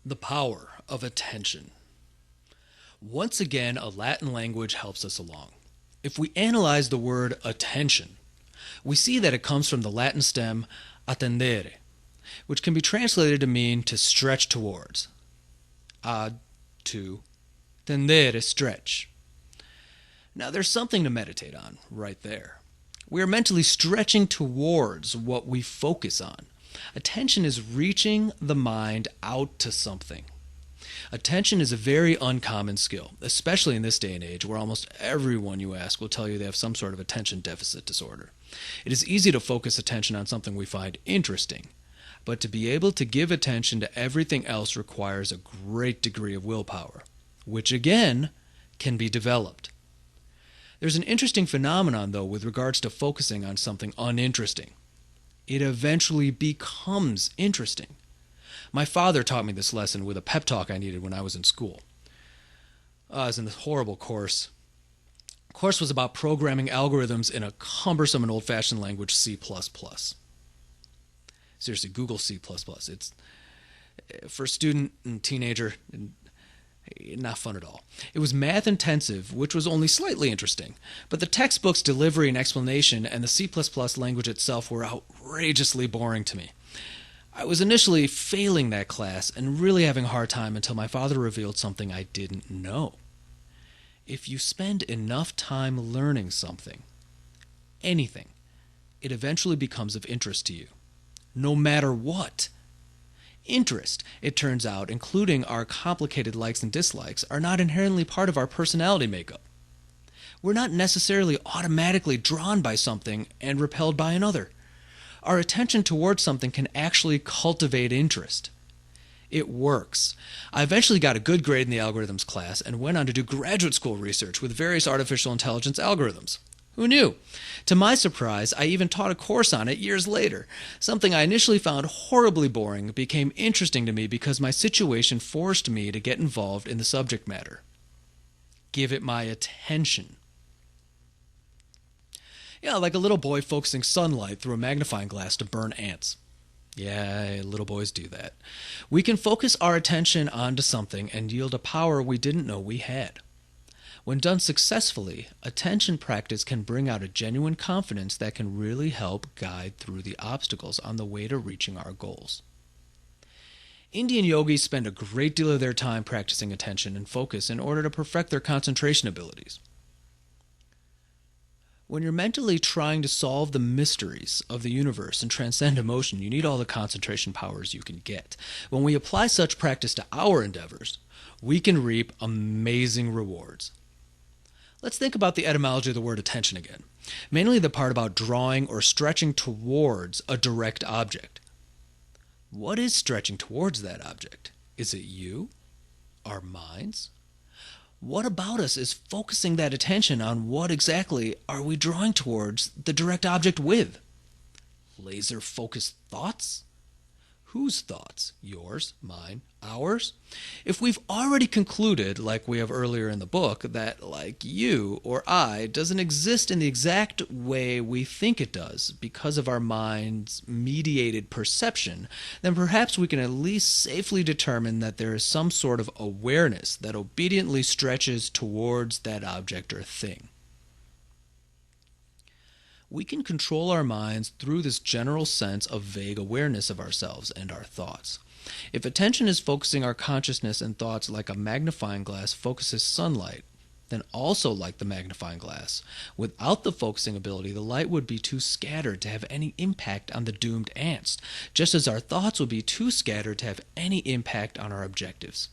The power of attention. Once again, a Latin language helps us along. If we analyze the word attention, we see that it comes from the Latin stem attendere, which can be translated to mean to stretch towards. Ad, to, tendere, stretch. Now there's something to meditate on right there. We are mentally stretching towards what we focus on. Attention is reaching the mind out to something. Attention is a very uncommon skill, especially in this day and age where almost everyone you ask will tell you they have some sort of attention deficit disorder. It is easy to focus attention on something we find interesting, but to be able to give attention to everything else requires a great degree of willpower, which again can be developed. There's an interesting phenomenon, though, with regards to focusing on something uninteresting. It eventually becomes interesting. My father taught me this lesson with a pep talk I needed when I was in school. I was in this horrible course. The course was about programming algorithms in a cumbersome and old-fashioned language, C++. Seriously, Google C++. It's, for a student and teenager, not fun at all. It was math intensive, which was only slightly interesting, but the textbook's delivery and explanation and the C++ language itself were outrageously boring to me. I was initially failing that class and really having a hard time until my father revealed something I didn't know. If you spend enough time learning something, anything, it eventually becomes of interest to you, no matter what. Interest, it turns out, including our complicated likes and dislikes, are not inherently part of our personality makeup. We're not necessarily automatically drawn by something and repelled by another. Our attention towards something can actually cultivate interest. It works. I eventually got a good grade in the algorithms class and went on to do graduate school research with various artificial intelligence algorithms. Who knew? To my surprise, I even taught a course on it years later. Something I initially found horribly boring became interesting to me because my situation forced me to get involved in the subject matter. Give it my attention. Yeah, like a little boy focusing sunlight through a magnifying glass to burn ants. Yeah, little boys do that. We can focus our attention onto something and yield a power we didn't know we had. When done successfully, attention practice can bring out a genuine confidence that can really help guide through the obstacles on the way to reaching our goals. Indian yogis spend a great deal of their time practicing attention and focus in order to perfect their concentration abilities. When you're mentally trying to solve the mysteries of the universe and transcend emotion, you need all the concentration powers you can get. When we apply such practice to our endeavors, we can reap amazing rewards. Let's think about the etymology of the word attention again, mainly the part about drawing or stretching towards a direct object. What is stretching towards that object? Is it you? Our minds? What about us is focusing that attention on what exactly are we drawing towards the direct object with? Laser-focused thoughts? Whose thoughts? Yours, mine, ours? If we've already concluded, like we have earlier in the book, that like you or I doesn't exist in the exact way we think it does because of our mind's mediated perception, then perhaps we can at least safely determine that there is some sort of awareness that obediently stretches towards that object or thing. We can control our minds through this general sense of vague awareness of ourselves and our thoughts. If attention is focusing our consciousness and thoughts like a magnifying glass focuses sunlight, then also like the magnifying glass, without the focusing ability, the light would be too scattered to have any impact on the doomed ants, just as our thoughts would be too scattered to have any impact on our objectives.